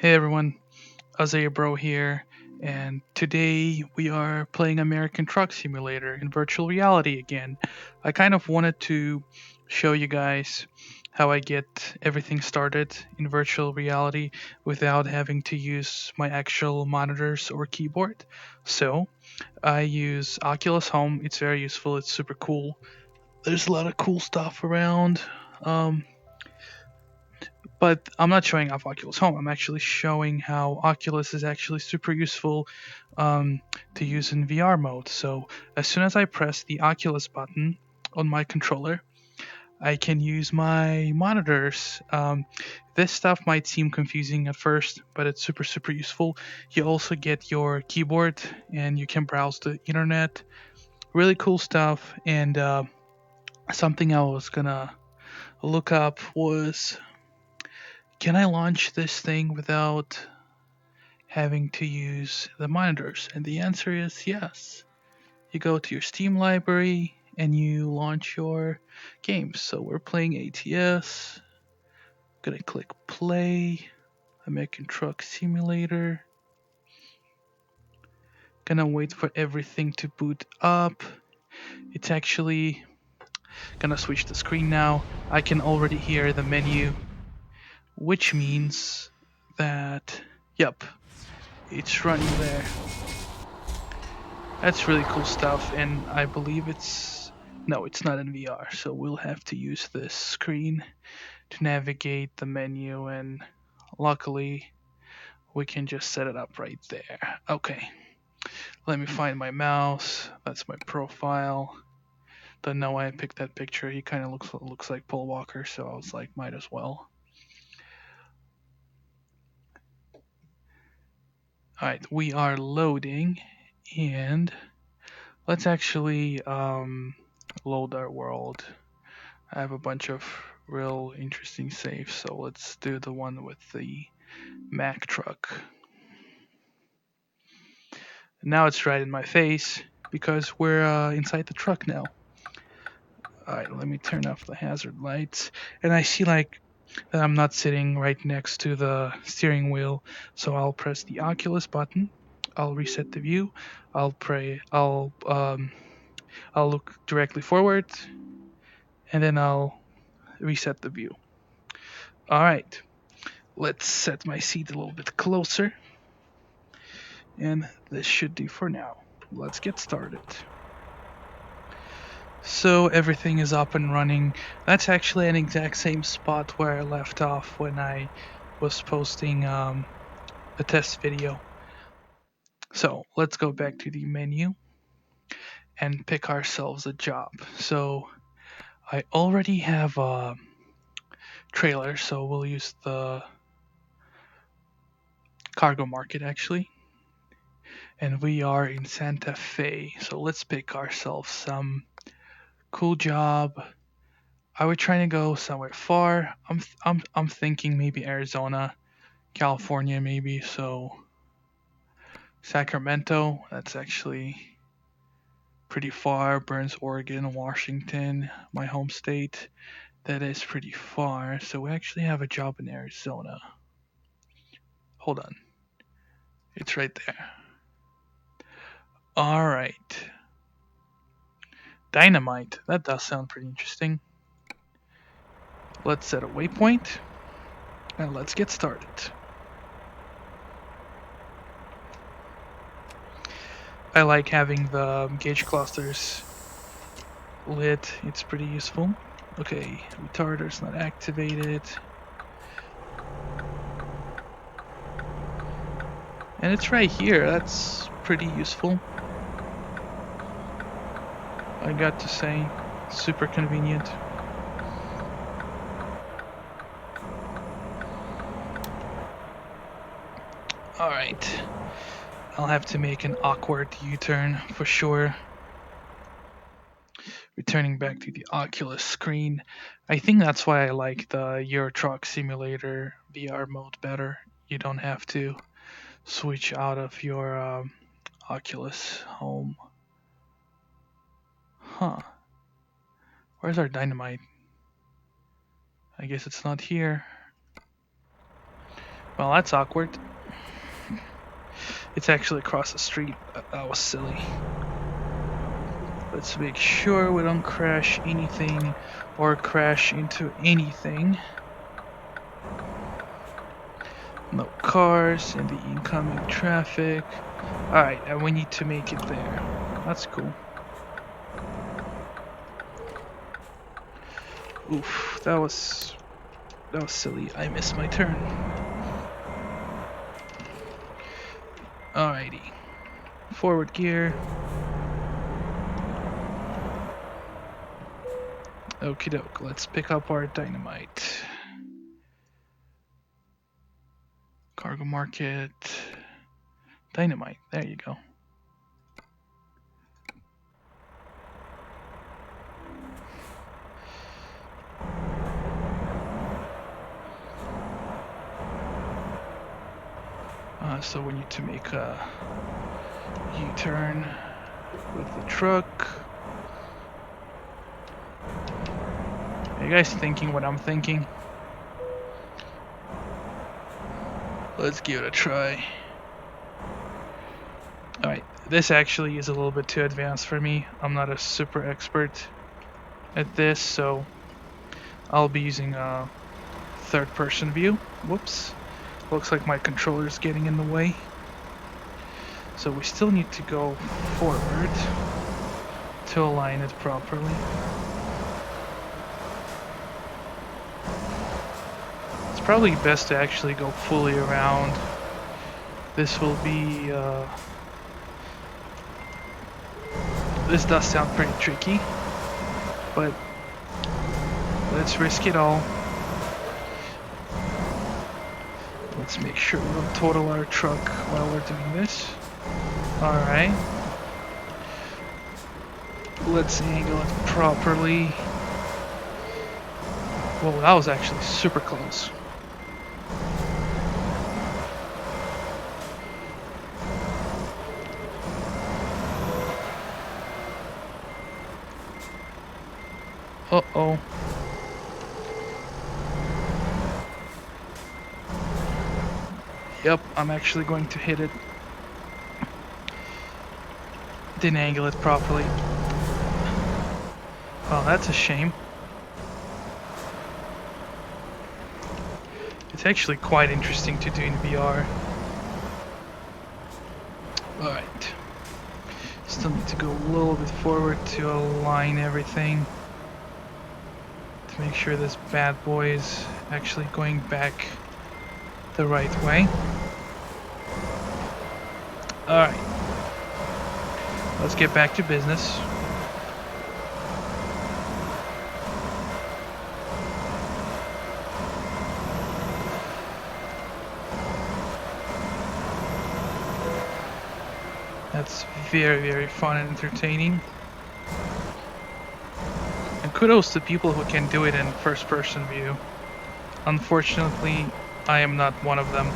Hey everyone, Azaya Bro here, and today we are playing American Truck Simulator in virtual reality again. I kind of wanted to show you guys how I get everything started in virtual reality without having to use my actual monitors or keyboard. So I use Oculus Home, it's very useful, it's super cool. There's a lot of cool stuff around. Um, but I'm not showing off Oculus Home. I'm actually showing how Oculus is actually super useful um, to use in VR mode. So as soon as I press the Oculus button on my controller, I can use my monitors. This stuff might seem confusing at first, but it's super useful. You also get your keyboard and you can browse the internet. Really cool stuff. And something I was gonna look up was, can I launch this thing without having to use the monitors? And the answer is yes. You go to your Steam library and you launch your games. So we're playing ATS. Gonna click play. American Truck Simulator. Gonna wait for everything to boot up. It's actually gonna switch the screen now. I can already hear the menu, which means that, yep, it's running there. That's really cool stuff, and I believe no, it's not in VR, so we'll have to use this screen to navigate the menu, and luckily we can just set it up right there. Okay, let me find my mouse. That's my profile. Don't know why I picked that picture. He kind of looks like Paul Walker, so I was like, might as well. All right, we are loading, and let's actually load our world. I have a bunch of real interesting saves, so let's do the one with the Mack truck. Now it's right in my face because we're inside the truck now. Alright, let me turn off the hazard lights. And I see like that I'm not sitting right next to the steering wheel, so I'll press the Oculus button. I'll reset the view. I'll look directly forward, and then I'll reset the view. Alright. Let's set my seat a little bit closer. And this should do for now. Let's get started. So everything is up and running. That's actually an exact same spot where I left off when I was posting a test video. So let's go back to the menu and pick ourselves a job. So I already have a trailer, so we'll use the cargo market actually. And we are in Santa Fe, so let's pick ourselves some cool job. Are we trying to go somewhere far? I'm thinking maybe Arizona, California maybe. So Sacramento, that's actually pretty far. Burns, Oregon, Washington, my home state, that is pretty far. So we actually have a job in Arizona. Hold on. It's right there. All right. Dynamite. That does sound pretty interesting. Let's set a waypoint and let's get started. I like having the gauge clusters lit. It's pretty useful. Okay, retarder's not activated. And it's right here. That's pretty useful. I got to say, super convenient. Alright. I'll have to make an awkward U-turn for sure. Returning back to the Oculus screen. I think that's why I like the Euro Truck Simulator VR mode better. You don't have to switch out of your Oculus Home. Huh. Where's our dynamite? I guess it's not here. Well, that's awkward. It's actually across the street. That was silly. Let's make sure we don't crash anything or crash into anything. No cars in the incoming traffic. Alright, and we need to make it there. That's cool. Oof, that was silly. I missed my turn. Alrighty. Forward gear. Okie doke, let's pick up our dynamite. Cargo market. Dynamite, there you go. So we need to make a U-turn with the truck. Are you guys thinking what I'm thinking? Let's give it a try. Alright, this actually is a little bit too advanced for me. I'm not a super expert at this, so I'll be using a third-person view. Whoops. Looks like my controller's getting in the way. So we still need to go forward to align it properly. It's probably best to actually go fully around. This will be... this does sound pretty tricky, but let's risk it all. Let's make sure we don't total our truck while we're doing this. Alright. Let's angle it properly. Whoa, that was actually super close. Uh-oh. Yep, I'm actually going to hit it. Didn't angle it properly. Oh, that's a shame. It's actually quite interesting to do in VR. Alright. Still need to go a little bit forward to align everything. To make sure this bad boy is actually going back the right way. Alright. Let's get back to business. That's very, very fun and entertaining. And kudos to people who can do it in first-person view. Unfortunately, I am not one of them.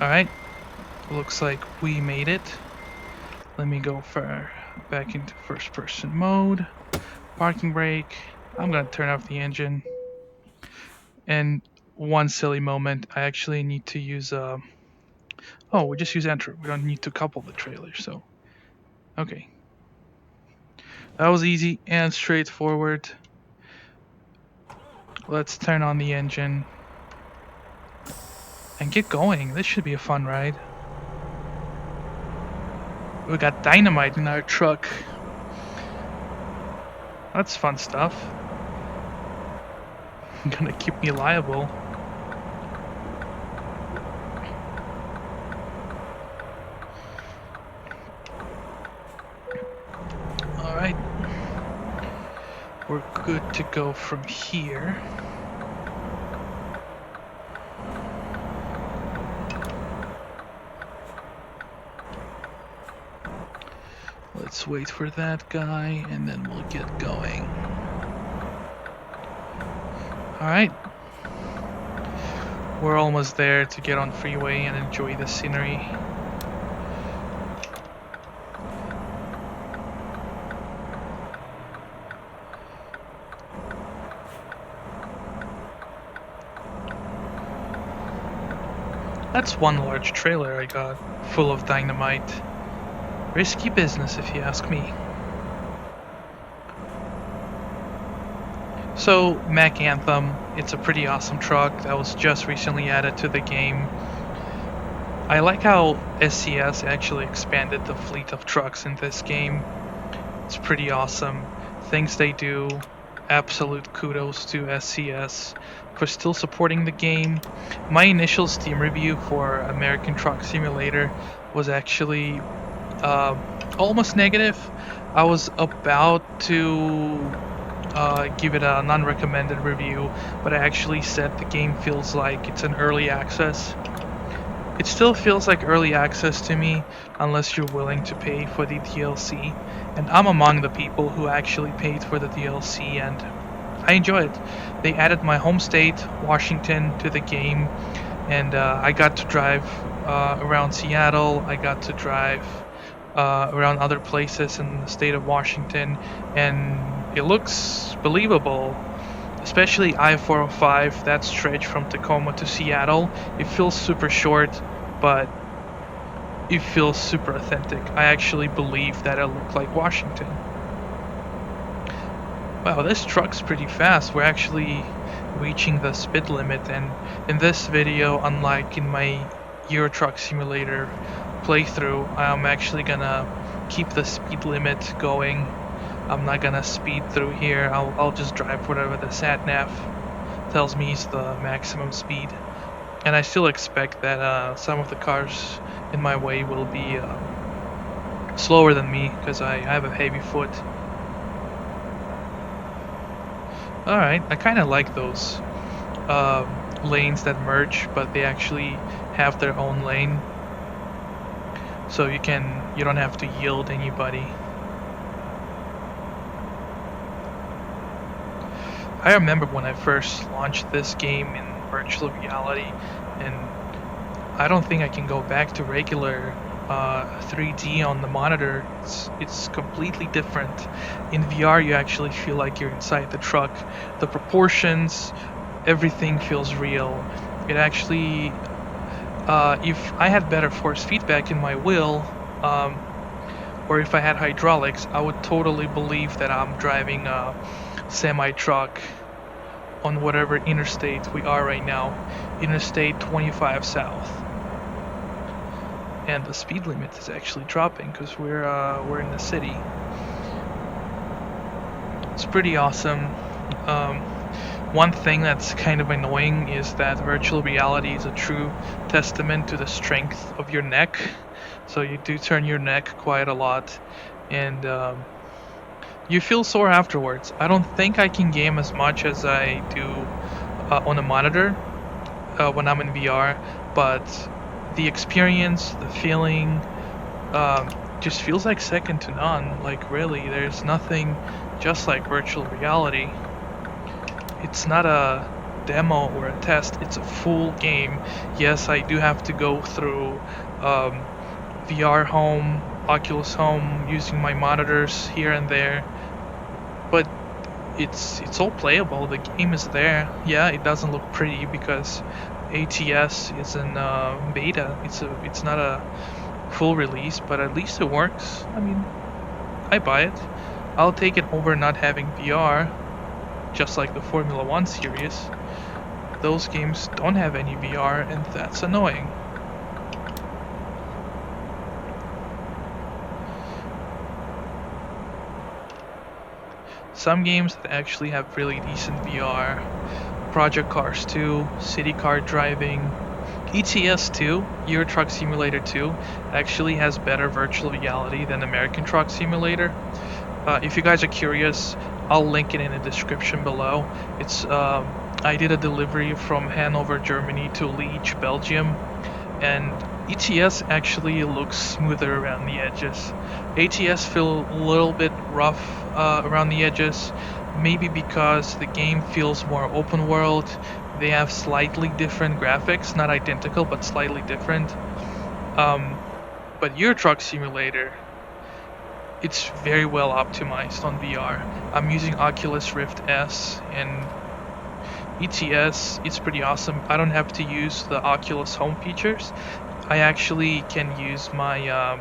Alright, looks like we made it. Let me go back into first person mode. Parking brake. I'm gonna turn off the engine. And one silly moment, I actually need to use oh, we just use enter. We don't need to couple the trailer, so okay. That was easy and straightforward. Let's turn on the engine and get going. This should be a fun ride. We got dynamite in our truck. That's fun stuff. Gonna keep me liable. Alright. We're good to go from here. Let's wait for that guy and then we'll get going. Alright. We're almost there to get on freeway and enjoy the scenery. That's one large trailer I got, full of dynamite. Risky business if you ask me. So, Mack Anthem, it's a pretty awesome truck that was just recently added to the game. I like how SCS actually expanded the fleet of trucks in this game. It's pretty awesome. Things they do, absolute kudos to SCS for still supporting the game. My initial Steam review for American Truck Simulator was actually almost negative. I was about to give it a non-recommended review, but I actually said the game feels like it's an early access. It still feels like early access to me, unless you're willing to pay for the DLC, and I'm among the people who actually paid for the DLC, and I enjoy it. They added my home state, Washington, to the game, and I got to drive around Seattle, I got to drive around other places in the state of Washington, and it looks believable. Especially I-405, that stretch from Tacoma to Seattle. It feels super short, but it feels super authentic. I actually believe that it looked like Washington. Wow, this truck's pretty fast. We're actually reaching the speed limit, and in this video, unlike in my Euro Truck Simulator playthrough, I'm actually gonna keep the speed limit going. I'm not gonna speed through here. I'll just drive whatever the sat-nav tells me is the maximum speed. And I still expect that some of the cars in my way will be slower than me because I have a heavy foot. Alright, I kind of like those lanes that merge, but they actually have their own lane. So you don't have to yield anybody. I remember when I first launched this game in virtual reality, and I don't think I can go back to regular 3D on the monitor. It's completely different. In VR, you actually feel like you're inside the truck. The proportions, everything feels real. It actually, if I had better force feedback in my wheel, or if I had hydraulics, I would totally believe that I'm driving a semi-truck on whatever interstate we are right now, Interstate 25 South. And the speed limit is actually dropping because we're in the city. It's pretty awesome. One thing that's kind of annoying is that virtual reality is a true testament to the strength of your neck. So you do turn your neck quite a lot, and you feel sore afterwards. I don't think I can game as much as I do on a monitor when I'm in VR, but the experience, the feeling, just feels like second to none. Like really, there's nothing just like virtual reality. It's not a demo or a test, it's a full game. Yes, I do have to go through VR Home, Oculus Home, using my monitors here and there, but it's all playable. The game is there. Yeah, it doesn't look pretty because ATS is in beta. It's not a full release, but at least it works. I mean, I buy it. I'll take it over not having VR, just like the Formula 1 series. Those games don't have any VR, and that's annoying. Some games that actually have really decent VR, Project Cars 2, City Car Driving, ATS 2, Euro Truck Simulator 2 actually has better virtual reality than American Truck Simulator. If you guys are curious, I'll link it in the description below. It's I did a delivery from Hanover, Germany to Liege, Belgium, and ATS actually looks smoother around the edges. ATS feel a little bit rough around the edges, maybe because the game feels more open world. They have slightly different graphics, not identical, but slightly different. But Euro Truck Simulator, it's very well optimized on VR. I'm using Oculus Rift S, and ATS, it's pretty awesome. I don't have to use the Oculus home features. I actually can use my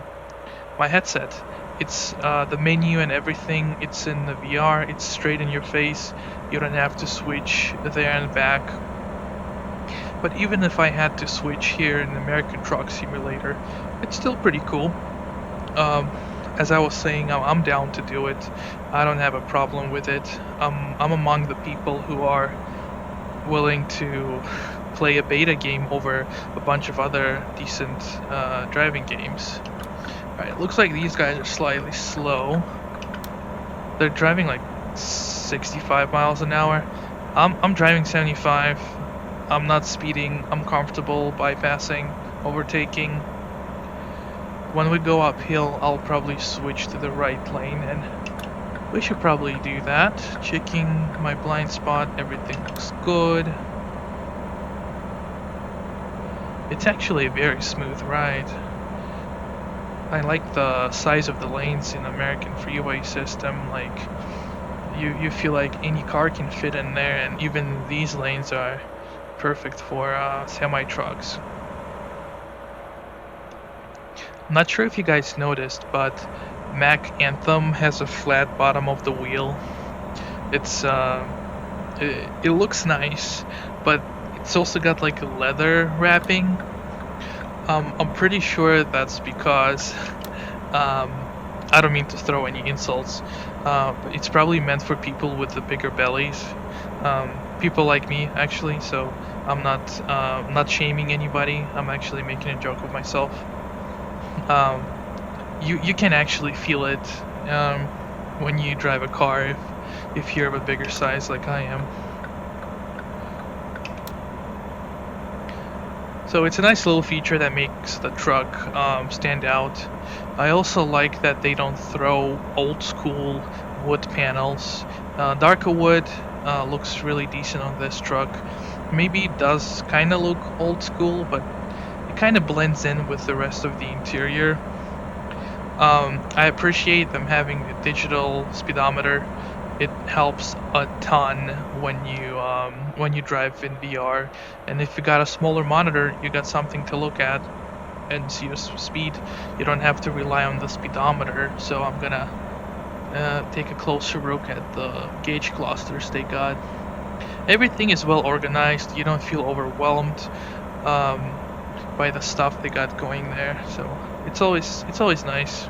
headset. It's the menu and everything. It's in the VR. It's straight in your face. You don't have to switch there and back. But even if I had to switch here in American Truck Simulator, it's still pretty cool. As I was saying, I'm down to do it. I don't have a problem with it. I'm among the people who are willing to play a beta game over a bunch of other decent driving games. Alright, looks like these guys are slightly slow. They're driving like 65 miles an hour. I'm driving 75. I'm not speeding. I'm comfortable bypassing, overtaking. When we go uphill, I'll probably switch to the right lane, and we should probably do that. Checking my blind spot, everything looks good. It's actually a very smooth ride. I like the size of the lanes in American freeway system. Like, you feel like any car can fit in there, and even these lanes are perfect for semi-trucks. I'm not sure if you guys noticed, but Mack Anthem has a flat bottom of the wheel. It's it looks nice, but it's also got like a leather wrapping. I'm pretty sure that's because I don't mean to throw any insults, but it's probably meant for people with the bigger bellies, people like me actually. So I'm not shaming anybody. I'm actually making a joke of myself. You can actually feel it when you drive a car if you're of a bigger size like I am. So it's a nice little feature that makes the truck stand out. I also like that they don't throw old school wood panels. Darker wood looks really decent on this truck. Maybe it does kind of look old school, but it kind of blends in with the rest of the interior. I appreciate them having the digital speedometer. It helps a ton when you drive in VR, and if you got a smaller monitor, you got something to look at and see your speed. You don't have to rely on the speedometer. So I'm gonna take a closer look at the gauge clusters they got. Everything is well organized. You don't feel overwhelmed by the stuff they got going there. So it's always nice.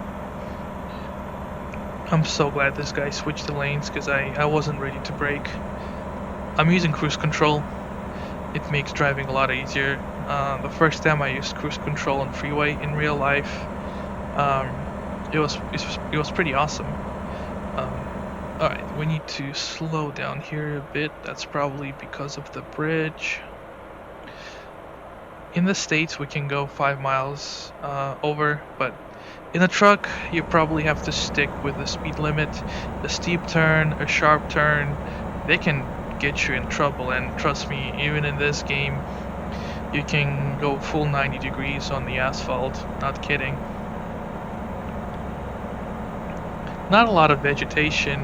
I'm so glad this guy switched the lanes because I wasn't ready to brake. I'm using cruise control. It makes driving a lot easier. The first time I used cruise control on freeway in real life, it was pretty awesome. Alright, we need to slow down here a bit. That's probably because of the bridge. In the States we can go 5 miles over, but in a truck you probably have to stick with the speed limit. A steep turn, a sharp turn, they can get you in trouble, and trust me, even in this game you can go full 90 degrees on the asphalt, not kidding. Not a lot of vegetation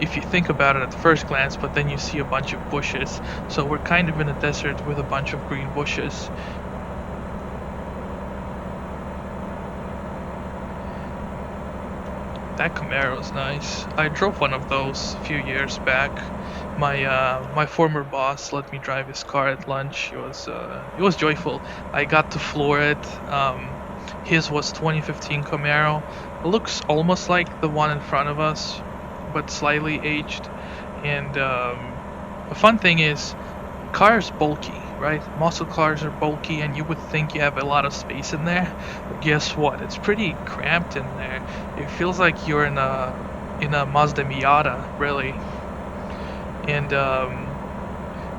if you think about it at first glance, but then you see a bunch of bushes. So we're kind of in a desert with a bunch of green bushes. That Camaro's nice. I drove one of those a few years back. My former boss let me drive his car at lunch. It was joyful. I got to floor it. His was 2015 Camaro. It looks almost like the one in front of us, but slightly aged. And the fun thing is, cars bulky, right? Muscle cars are bulky, and you would think you have a lot of space in there, but guess what? It's pretty cramped in there. It feels like you're in a Mazda Miata, really. And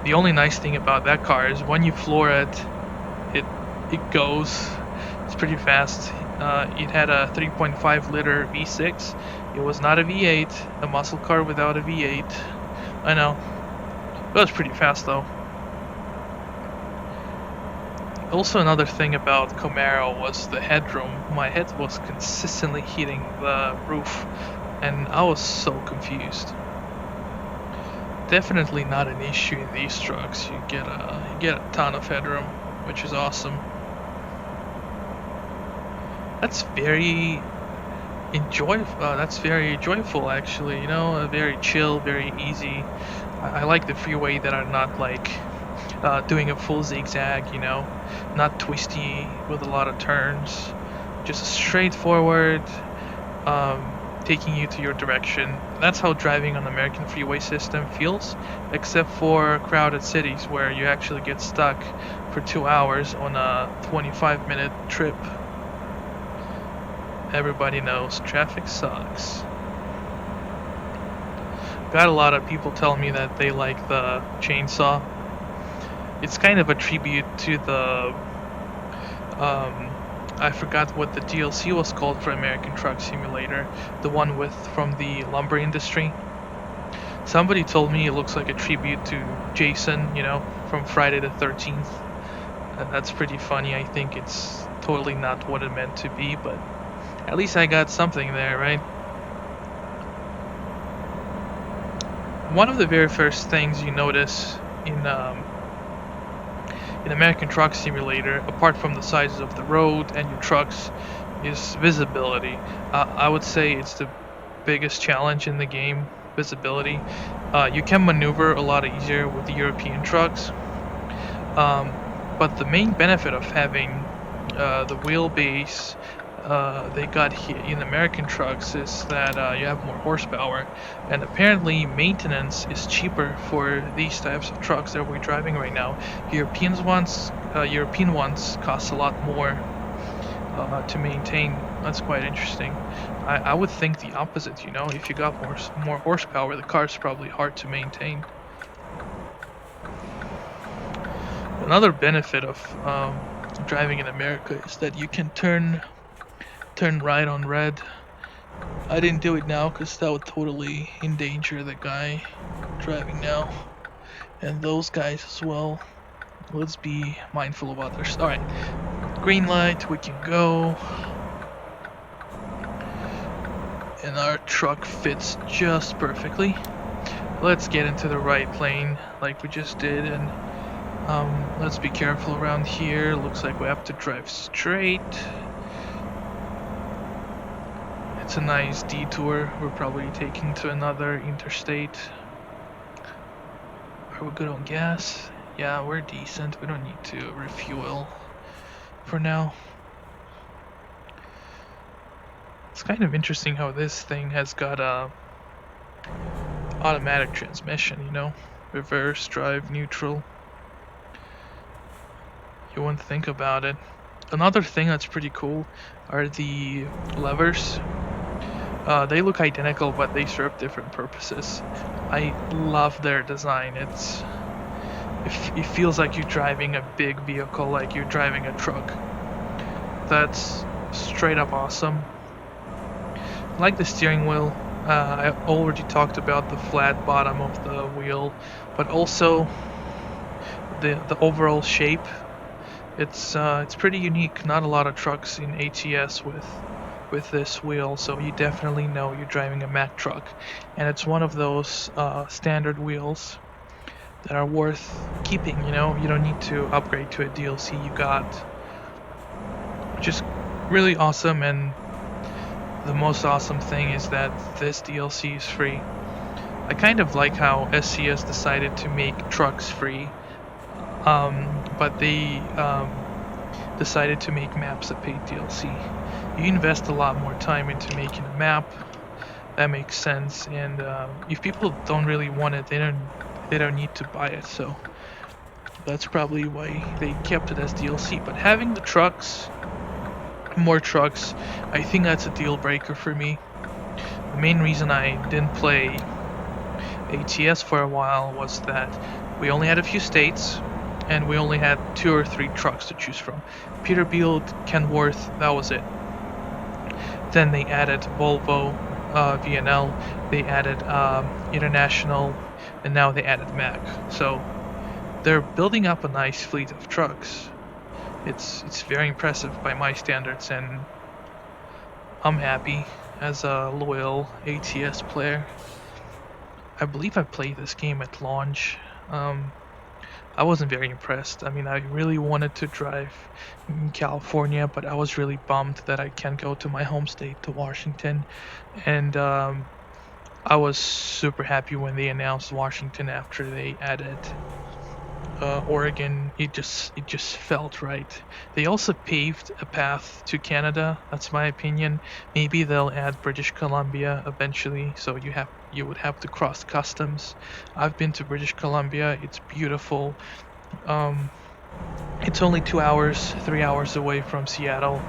the only nice thing about that car is when you floor it, it goes. It's pretty fast. It had a 3.5 liter V6. It was not a V8, a muscle car without a V8. I know. It was pretty fast though. Also, another thing about Camaro was the headroom. My head was consistently hitting the roof, and I was so confused. definitely not an issue in these trucks. You get a ton of headroom, which is awesome. That's very very joyful actually. You know, very chill, very easy. I like the freeway that are not like doing a full zigzag. You know, not twisty with a lot of turns. Just straightforward, taking you to your direction. That's how driving on the American freeway system feels, except for crowded cities where you actually get stuck for 2 hours on a 25-minute trip. Everybody knows traffic sucks. Got a lot of people tell me that they like the chainsaw. It's kind of a tribute to the I forgot what the DLC was called for American Truck Simulator, the one from the lumber industry. Somebody told me it looks like a tribute to Jason, you know, from Friday the 13th. That's pretty funny. I think it's totally not what it meant to be, but at least I got something there, right? One of the very first things you notice in American Truck Simulator, apart from the sizes of the road and your trucks, is visibility. I would say it's the biggest challenge in the game, visibility. You can maneuver a lot easier with the European trucks, but the main benefit of having the wheelbase they got here in American trucks is that you have more horsepower, and apparently maintenance is cheaper for these types of trucks that we're driving right now. European ones cost a lot more to maintain. That's quite interesting. I would think the opposite. You know, if you got more horsepower, the car's probably hard to maintain. Another benefit of driving in America is that you can turn right on red. I didn't do it now because that would totally endanger the guy driving now, and those guys as well. Let's be mindful of others. Alright, green light, we can go. And our truck fits just perfectly. Let's get into the right lane like we just did, and let's be careful around here. Looks like we have to drive straight. It's a nice detour. We're probably taking to another interstate. Are we good on gas? Yeah, we're decent. We don't need to refuel for now. It's kind of interesting how this thing has got a automatic transmission, you know? Reverse, drive, neutral. You wouldn't think about it. Another thing that's pretty cool are the levers. They look identical, but they serve different purposes. I love their design. It feels like you're driving a big vehicle, like you're driving a truck. That's straight up awesome. I like the steering wheel. I already talked about the flat bottom of the wheel, but also the overall shape. It's pretty unique. Not a lot of trucks in ATS with this wheel, so you definitely know you're driving a Mack truck, and it's one of those standard wheels that are worth keeping. You know, you don't need to upgrade to a DLC. You got just really awesome, and the most awesome thing is that this DLC is free. I kind of like how SCS decided to make trucks free, but they decided to make maps a paid DLC. You invest a lot more time into making a map. That makes sense, and if people don't really want it, they don't need to buy it. So that's probably why they kept it as DLC. But having the trucks, more trucks, I think that's a deal breaker for me. The main reason I didn't play ATS for a while was that we only had a few states, and we only had 2 or 3 trucks to choose from. Peterbilt, Kenworth, that was it. Then they added Volvo, VNL, they added International, and now they added Mack. So they're building up a nice fleet of trucks. It's very impressive by my standards, and I'm happy as a loyal ATS player. I believe I played this game at launch. I wasn't very impressed. I mean, I really wanted to drive in California, but I was really bummed that I can't go to my home state, to Washington. And I was super happy when they announced Washington after they added Oregon. It just felt right. They also paved a path to Canada. That's my opinion. Maybe they'll add British Columbia eventually, so you would have to cross customs. I've been to British Columbia. It's beautiful. Um, it's only 2 hours, 3 hours away from Seattle.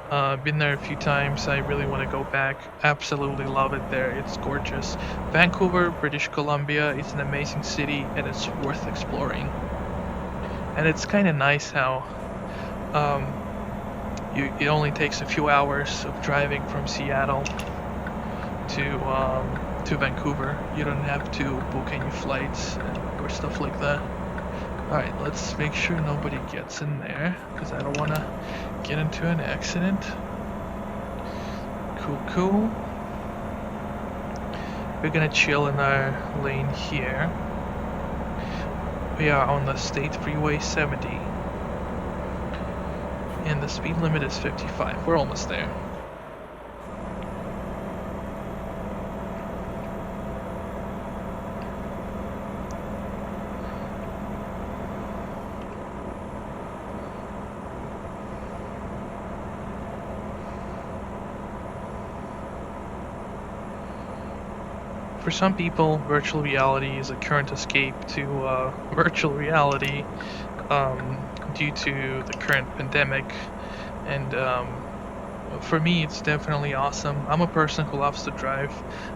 Been there a few times. I really want to go back. Absolutely love it there. It's gorgeous. Vancouver, British Columbia, it's an amazing city and it's worth exploring. And it's kind of nice how um, it only takes a few hours of driving from Seattle to Vancouver. You don't have to book any flights or stuff like that. Alright, let's make sure nobody gets in there, because I don't want to get into an accident. Cool. We're gonna chill in our lane here. We are on the State Freeway 70. And the speed limit is 55. We're almost there. For some people, virtual reality is a current escape to virtual reality due to the current pandemic, and for me, it's definitely awesome. I'm a person who loves to drive.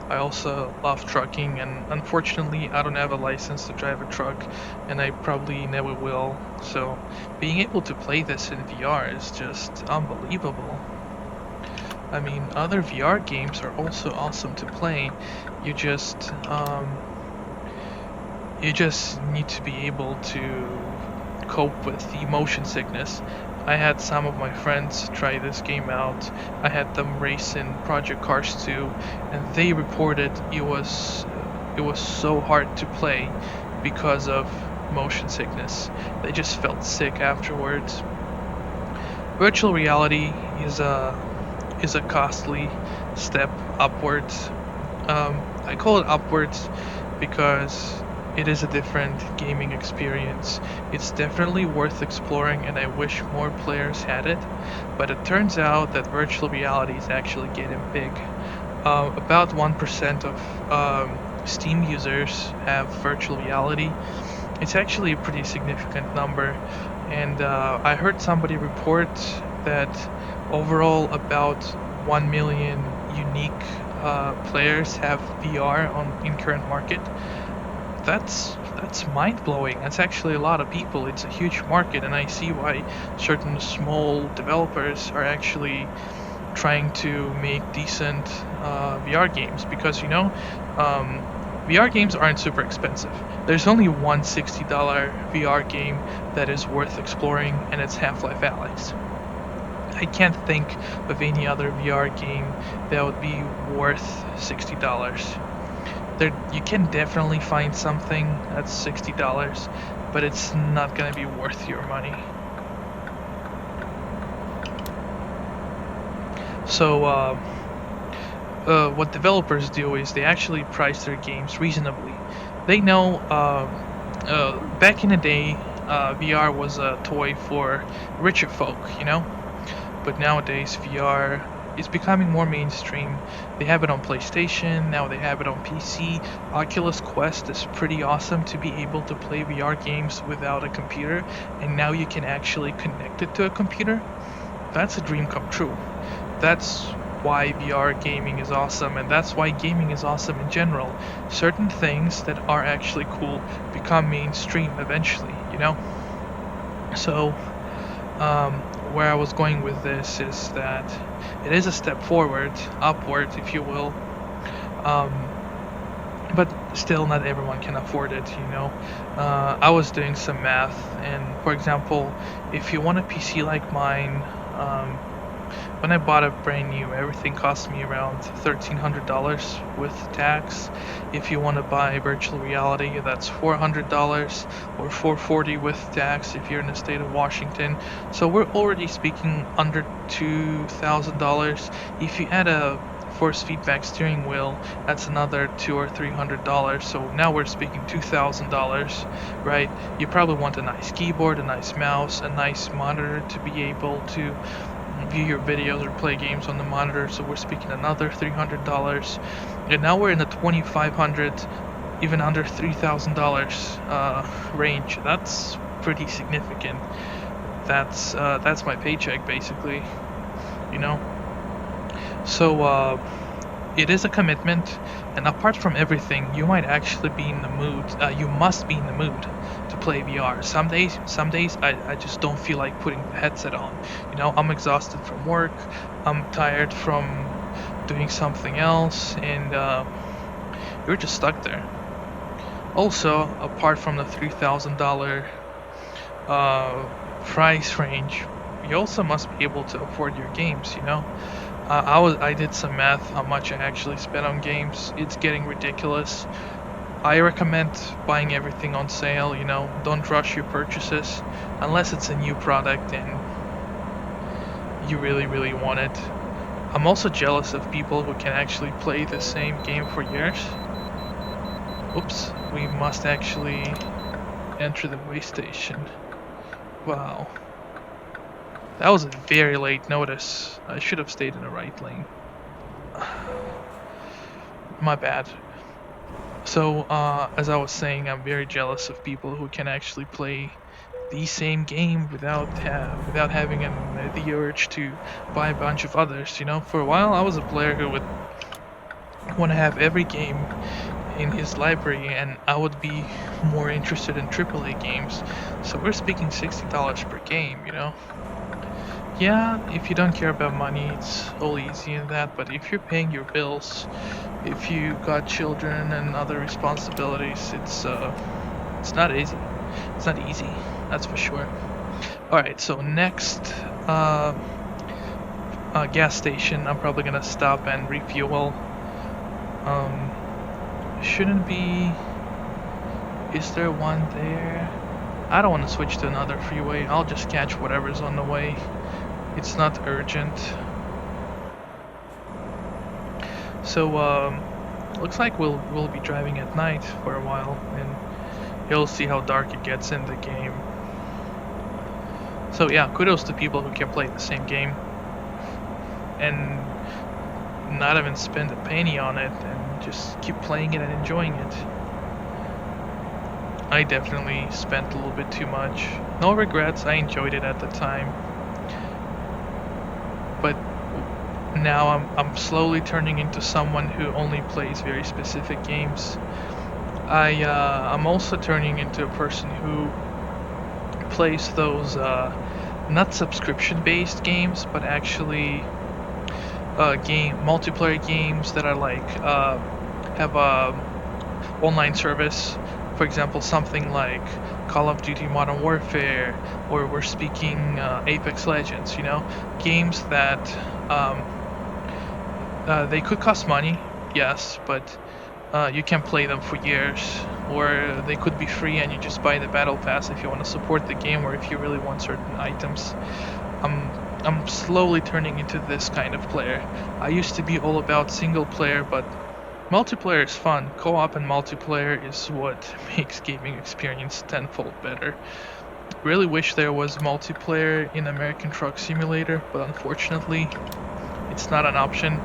I also love trucking, and unfortunately, I don't have a license to drive a truck, and I probably never will. So, being able to play this in VR is just unbelievable. I mean, other VR games are also awesome to play. You just need to be able to cope with the motion sickness. I had some of my friends try this game out. I had them race in Project Cars 2, and they reported it was so hard to play because of motion sickness. They just felt sick afterwards. Virtual reality is a costly step upwards. I call it upwards because it is a different gaming experience. It's definitely worth exploring, and I wish more players had it. But it turns out that virtual reality is actually getting big. About 1% of Steam users have virtual reality. It's actually a pretty significant number, and I heard somebody report that overall about 1 million unique players have VR in current market. That's mind-blowing. That's actually a lot of people. It's a huge market, and I see why certain small developers are actually trying to make decent VR games, because VR games aren't super expensive. There's only one $60 VR game that is worth exploring, and it's Half-Life Alyx. I can't think of any other VR game that would be worth $60. You can definitely find something that's $60, but it's not gonna be worth your money. So what developers do is they actually price their games reasonably. They know back in the day, VR was a toy for richer folk, but nowadays VR is becoming more mainstream. They have it on PlayStation, now they have it on PC. Oculus Quest is pretty awesome to be able to play VR games without a computer, and now you can actually connect it to a computer. That's a dream come true. That's why VR gaming is awesome, and that's why gaming is awesome in general. Certain things that are actually cool become mainstream eventually, So, where I was going with this is that it is a step forward, upward, if you will. But still, not everyone can afford it, I was doing some math, and for example, if you want a PC like mine, when I bought it brand new, everything cost me around $1,300 with tax. If you want to buy virtual reality, that's $400 or $440 with tax if you're in the state of Washington. So we're already speaking under $2,000. If you add a force feedback steering wheel, that's another $200 or $300. So now we're speaking $2,000, right? You probably want a nice keyboard, a nice mouse, a nice monitor to be able to view your videos or play games on the monitor. So we're speaking another $300, and now we're in the $2,500, even under $3,000 range. That's pretty significant. That's my paycheck basically, you know. So it is a commitment, and apart from everything, you might actually be in the mood. You must be in the mood to play VR. Some days I just don't feel like putting the headset on. You know, I'm exhausted from work. I'm tired from doing something else, and you're just stuck there. Also, apart from the $3,000 price range, you also must be able to afford your games. You know. I did some math how much I actually spent on games. It's getting ridiculous. I recommend buying everything on sale, you know, don't rush your purchases unless it's a new product and you really want it. I'm also jealous of people who can actually play the same game for years. Oops, we must actually enter the way station. Wow. That was a very late notice. I should have stayed in the right lane. My bad. So, as I was saying, I'm very jealous of people who can actually play the same game without having the urge to buy a bunch of others. You know, for a while I was a player who would want to have every game in his library, and I would be more interested in AAA games. So we're speaking $60 per game. You know. Yeah, if you don't care about money, it's all easy in that, but if you're paying your bills, if you got children and other responsibilities, it's not easy. It's not easy, that's for sure. Alright, so next gas station, I'm probably gonna stop and refuel. Shouldn't be... Is there one there? I don't want to switch to another freeway, I'll just catch whatever's on the way. It's not urgent. So looks like we'll be driving at night for a while, and you'll see how dark it gets in the game. So yeah, kudos to people who can play the same game and not even spend a penny on it and just keep playing it and enjoying it. I definitely spent a little bit too much. No regrets, I enjoyed it at the time. But now I'm slowly turning into someone who only plays very specific games. I'm also turning into a person who plays those not subscription-based games, but actually multiplayer games that are like have a online service. For example, something like Call of Duty Modern Warfare, or we're speaking Apex Legends, you know, games that they could cost money, yes, but you can play them for years, or they could be free and you just buy the battle pass if you want to support the game or if you really want certain items. I'm slowly turning into this kind of player. I used to be all about single player, but multiplayer is fun. Co-op and multiplayer is what makes gaming experience tenfold better. Really wish there was multiplayer in American Truck Simulator, but unfortunately it's not an option.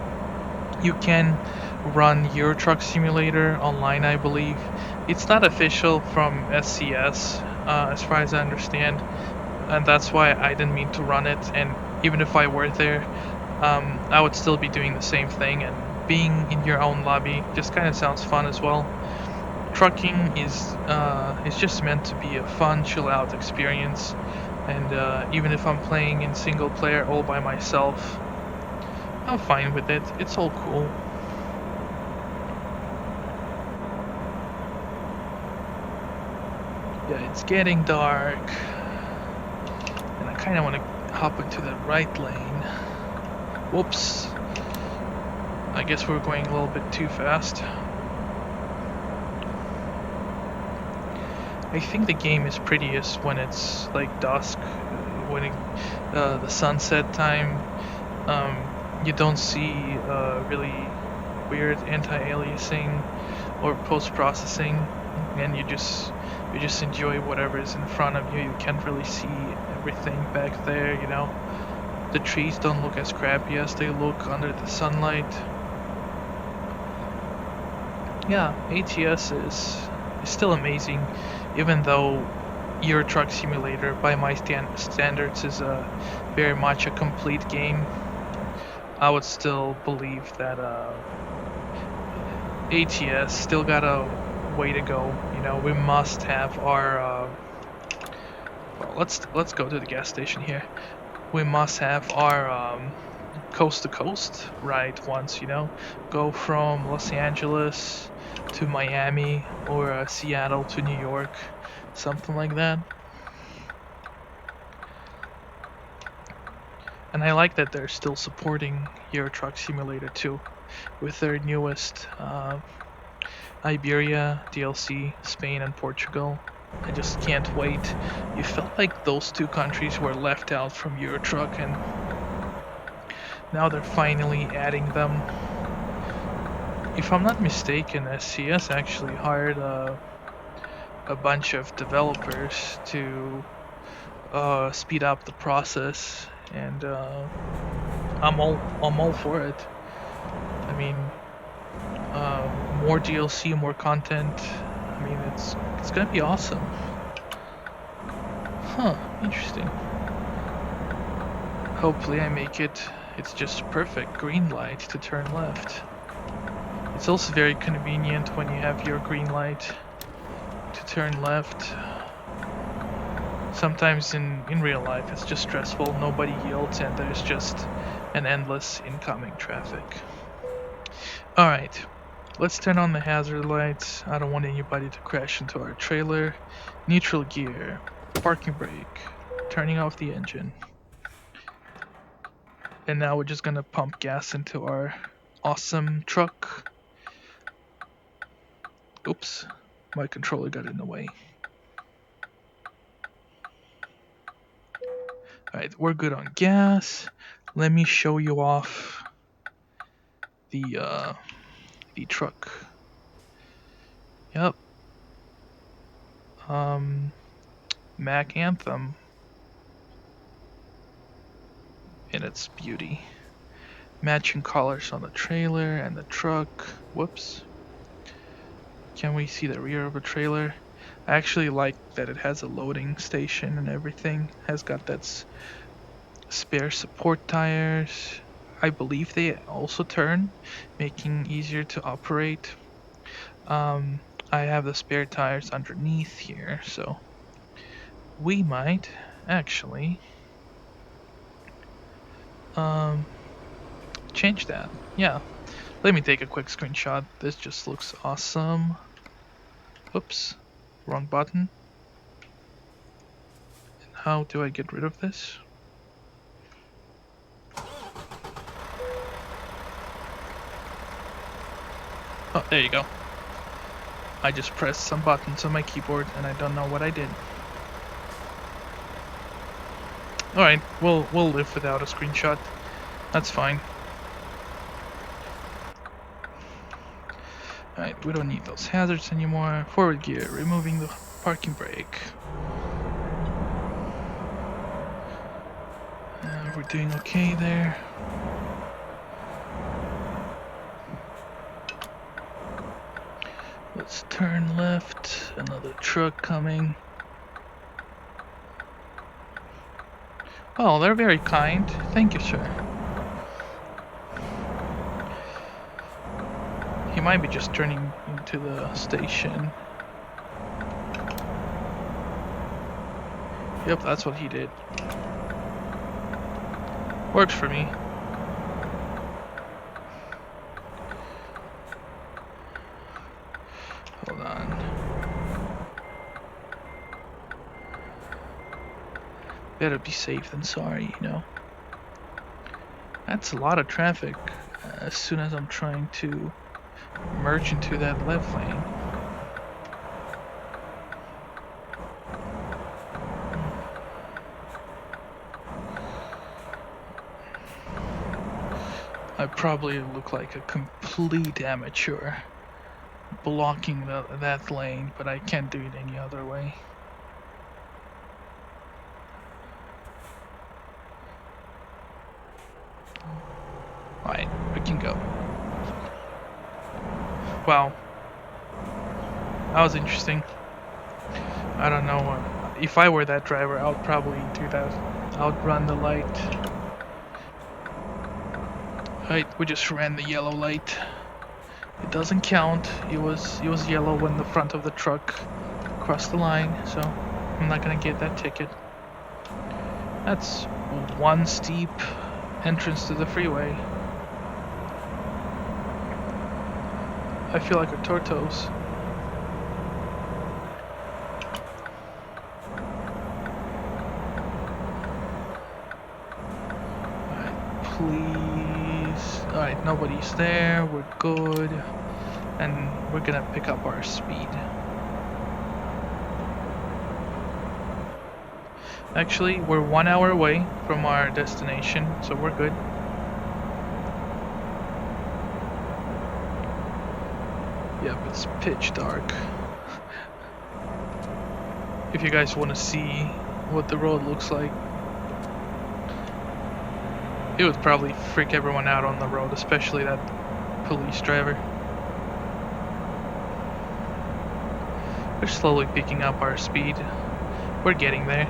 You can run Euro Truck Simulator online, I believe. It's not official from SCS, as far as I understand, and that's why I didn't mean to run it, and even if I were there, I would still be doing the same thing, and being in your own lobby just kind of sounds fun as well. Trucking is just meant to be a fun, chill out experience, and even if I'm playing in single player all by myself, I'm fine with it. It's all cool. Yeah, it's getting dark, and I kind of want to hop into the right lane. Whoops. I guess we're going a little bit too fast. I think the game is prettiest when it's like dusk, when the sunset time. You don't see really weird anti-aliasing or post-processing, and you just enjoy whatever is in front of you. You can't really see everything back there, you know. The trees don't look as crappy as they look under the sunlight. Yeah, ATS is still amazing, even though Euro Truck Simulator, by my standards, is very much a complete game. I would still believe that ATS still got a way to go. You know, we must have our. Well, let's go to the gas station here. We must have our coast to coast ride once. You know, go from Los Angeles to Miami or Seattle to New York, something like that. And I like that they're still supporting Euro Truck Simulator 2 with their newest Iberia, DLC, Spain, and Portugal. I just can't wait. You felt like those two countries were left out from Euro Truck, and now they're finally adding them. If I'm not mistaken, SCS actually hired a bunch of developers to speed up the process, and I'm all for it. I mean, more DLC, more content. I mean, it's gonna be awesome. Huh? Interesting. Hopefully, I make it. It's just perfect green light to turn left. It's also very convenient when you have your green light to turn left. Sometimes in real life it's just stressful, nobody yields, and there's just an endless incoming traffic. Alright, let's turn on the hazard lights. I don't want anybody to crash into our trailer. Neutral gear, parking brake, turning off the engine. And now we're just gonna pump gas into our awesome truck. Oops, my controller got in the way. Alright, we're good on gas. Let me show you off the truck. Yep. Mack Anthem in its beauty. Matching colors on the trailer and the truck. Whoops. Can we see the rear of the trailer? I actually like that it has a loading station and everything. Has got that spare support tires. I believe they also turn, making easier to operate. I have the spare tires underneath here, so we might actually change that. Yeah, let me take a quick screenshot. This just looks awesome. Oops, wrong button. And how do I get rid of this? Oh, there you go. I just pressed some buttons on my keyboard and I don't know what I did. Alright, we'll live without a screenshot. That's fine. Alright, we don't need those hazards anymore. Forward gear, removing the parking brake. We're doing okay there. Let's turn left. Another truck coming. Oh, they're very kind. Thank you, sir. He might be just turning into the station. Yep, that's what he did. Works for me. Hold on. Better be safe than sorry, you know. That's a lot of traffic as soon as I'm trying to merge into that left lane. I probably look like a complete amateur blocking that lane, but I can't do it any other way. Alright, we can go. Wow. That was interesting. I don't know. If I were that driver, I would probably do that. Outrun the light. Right, we just ran the yellow light. It doesn't count. It was yellow when the front of the truck crossed the line, so I'm not gonna get that ticket. That's one steep entrance to the freeway. I feel like a tortoise. Alright, please. Alright, nobody's there. We're good. And we're gonna pick up our speed. Actually, we're 1 hour away from our destination, so we're good. Yep, it's pitch dark. If you guys want to see what the road looks like, it would probably freak everyone out on the road, especially that police driver. We're slowly picking up our speed. We're getting there.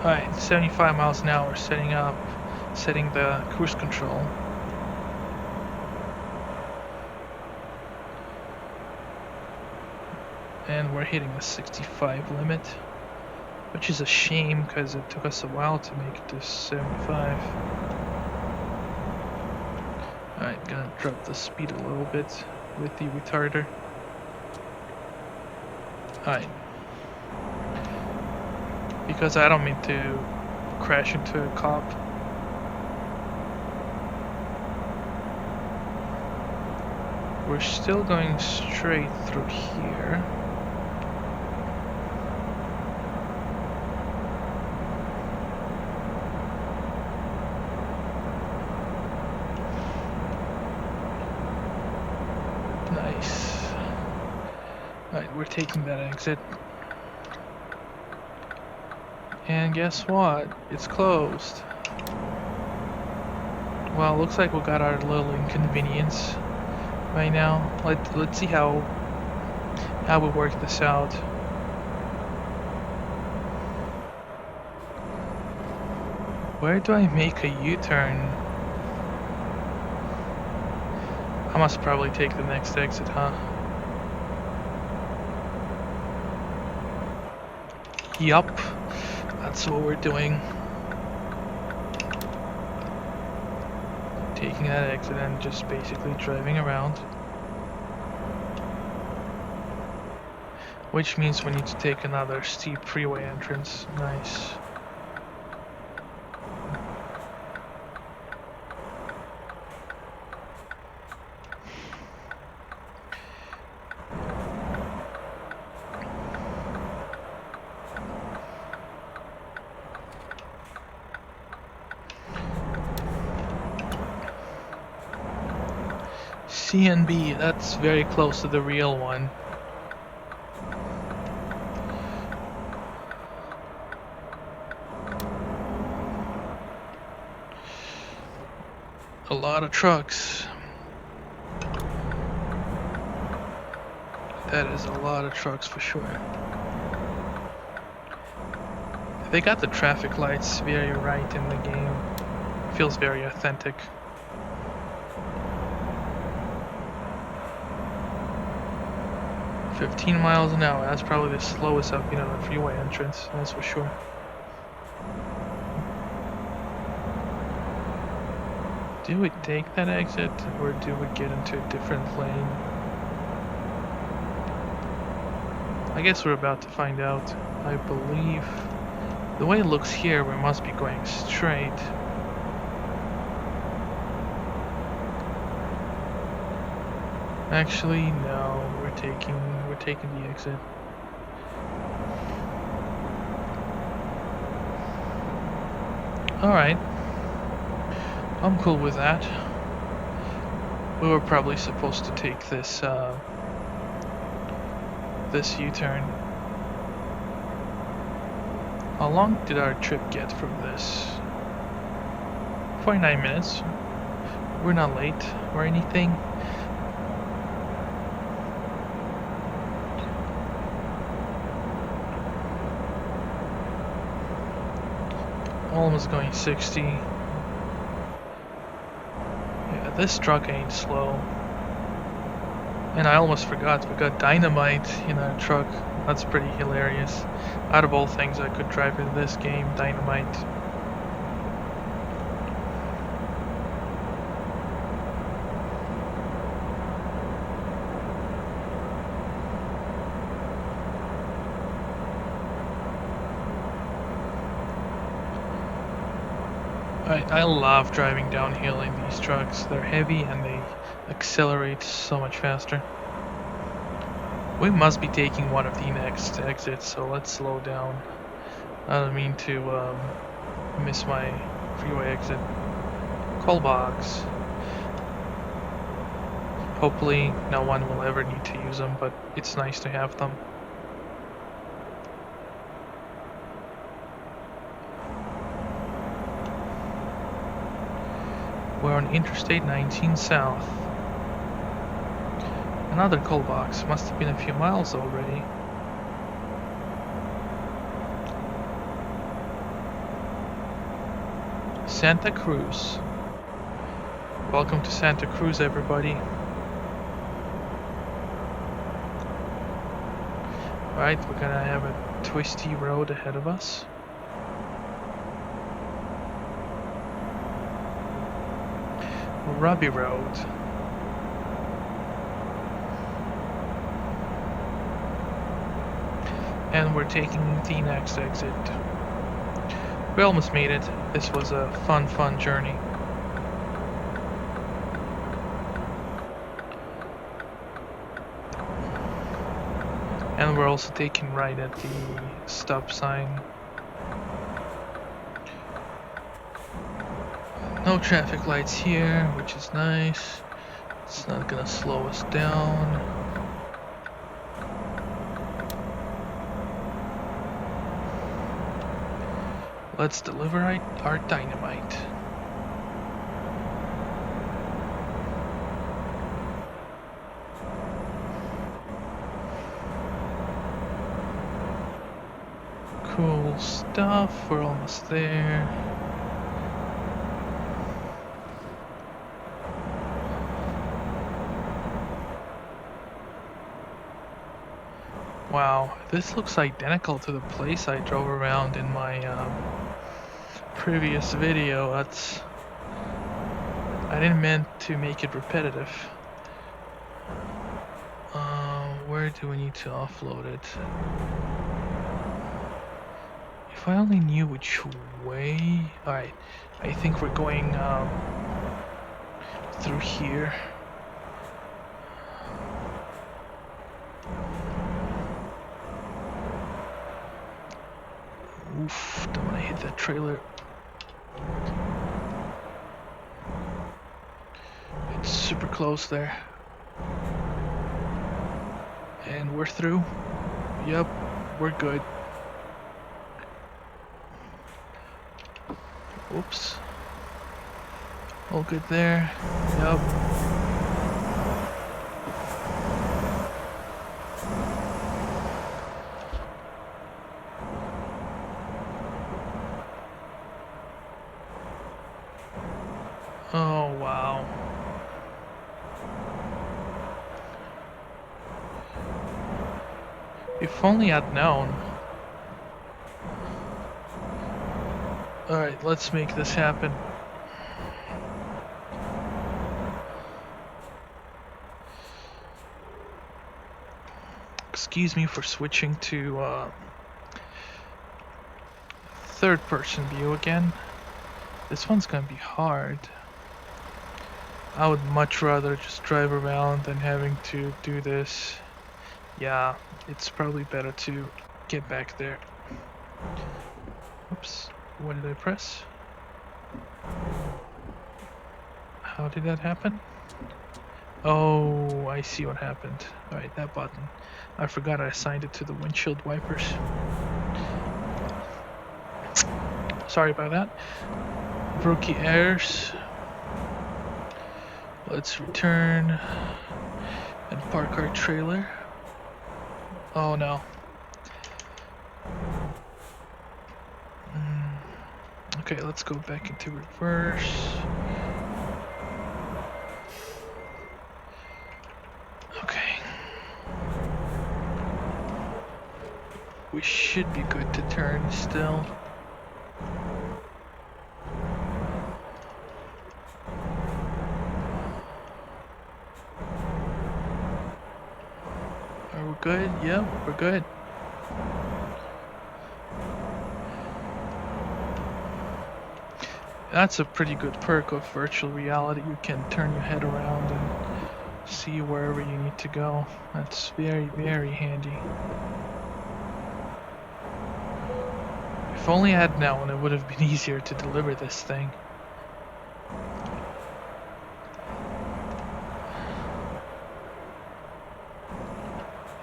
Alright, 75 miles an hour, setting the cruise control. And we're hitting the 65 limit, which is a shame because it took us a while to make it to 75. Alright, gonna drop the speed a little bit with the retarder. Alright. Because I don't mean to crash into a cop. We're still going straight through here. Nice. Alright, we're taking that exit. And guess what? It's closed. Well, looks like we got our little inconvenience right now. Let's see how we work this out. Where do I make a U-turn? I must probably take the next exit, huh? Yup. That's what we're doing. Taking that exit and just basically driving around. Which means we need to take another steep freeway entrance. Nice. CNB, that's very close to the real one. A lot of trucks. That is a lot of trucks for sure. They got the traffic lights very right in the game. Feels very authentic. "15 miles an hour, that's probably the slowest I've been on a freeway entrance, that's for sure. Do we take that exit, or do we get into a different lane? I guess we're about to find out. I believe the way it looks here, we must be going straight. Actually, no, we're taking the exit. Alright. I'm cool with that. We were probably supposed to take this this U-turn. How long did our trip get from this? 49 minutes. We're not late or anything. Almost going 60. Yeah, this truck ain't slow. And I almost forgot, we got dynamite in our truck. That's pretty hilarious. Out of all things I could drive in this game, dynamite. I love driving downhill in these trucks. They're heavy and they accelerate so much faster. We must be taking one of the next exits, so let's slow down. I don't mean to miss my freeway exit. Call box. Hopefully no one will ever need to use them, but it's nice to have them. We're on Interstate 19 South. Another call box. Must have been a few miles already. Santa Cruz. Welcome to Santa Cruz, everybody. Right, we're gonna have a twisty road ahead of us. Rubby road. And we're taking the next exit. We almost made it. This was a fun journey. And we're also taking right at the stop sign. No traffic lights here, which is nice. It's not gonna slow us down. Let's deliver our dynamite. Cool stuff, we're almost there. Wow, this looks identical to the place I drove around in my previous video. I didn't mean to make it repetitive. Where do we need to offload it? If I only knew which way. Alright, I think we're going through here. Oof, don't want to hit that trailer. It's super close there. And we're through. Yep, we're good. Oops. All good there. Yep. Oh, wow. If only I'd known. Alright, let's make this happen. excuse me for switching to third person view again. This one's gonna be hard. I would much rather just drive around than having to do this. Yeah, it's probably better to get back there. Oops, what did I press? How did that happen? Oh, I see what happened. Alright, that button. I forgot I assigned it to the windshield wipers. Sorry about that. Rookie errors. Let's return and park our trailer. Oh no. Okay, let's go back into reverse. Okay. We should be good to turn still. Are we good? Yep, we're good. That's a pretty good perk of virtual reality. You can turn your head around and see wherever you need to go. That's very, very handy. If only I had known, it would have been easier to deliver this thing.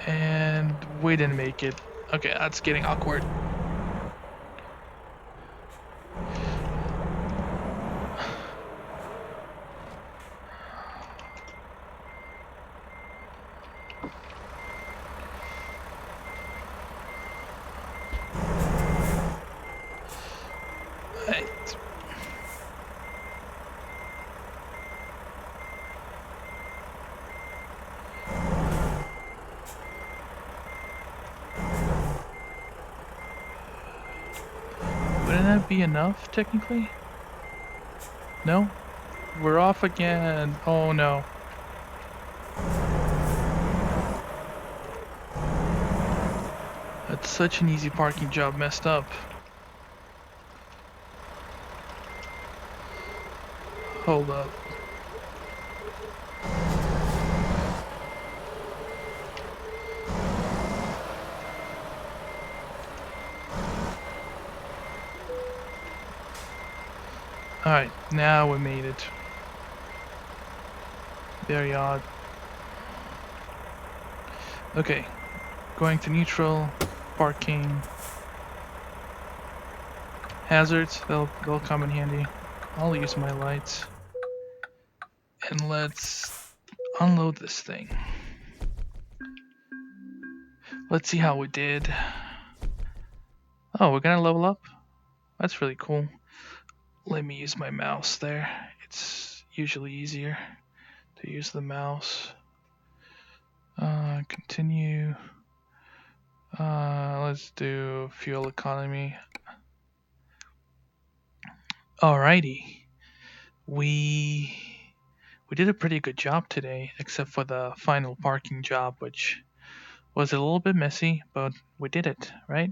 And we didn't make it. Okay, that's getting awkward. Right. Wouldn't that be enough, technically? No? We're off again. Oh no. That's such an easy parking job messed up. Hold up. Alright, now we made it. Very odd. Okay, going to neutral, parking, hazards, they'll come in handy. I'll use my lights. And let's unload this thing. Let's see how we did. Oh, we're gonna level up? That's really cool. Let me use my mouse there. It's usually easier to use the mouse. Continue. Let's do fuel economy. Alrighty. We did a pretty good job today, except for the final parking job, which was a little bit messy, but we did it, right?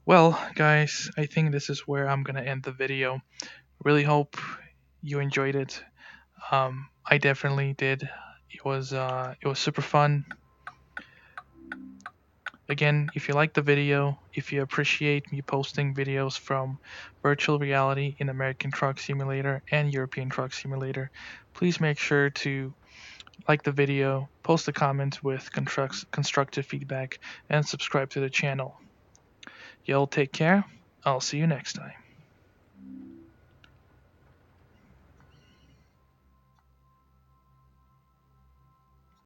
Well, guys, I think this is where I'm gonna end the video. Really hope you enjoyed it. I definitely did. It was super fun. Again, if you like the video, if you appreciate me posting videos from virtual reality in American Truck Simulator and European Truck Simulator, please make sure to like the video, post a comment with constructive feedback, and subscribe to the channel. Y'all take care. I'll see you next time.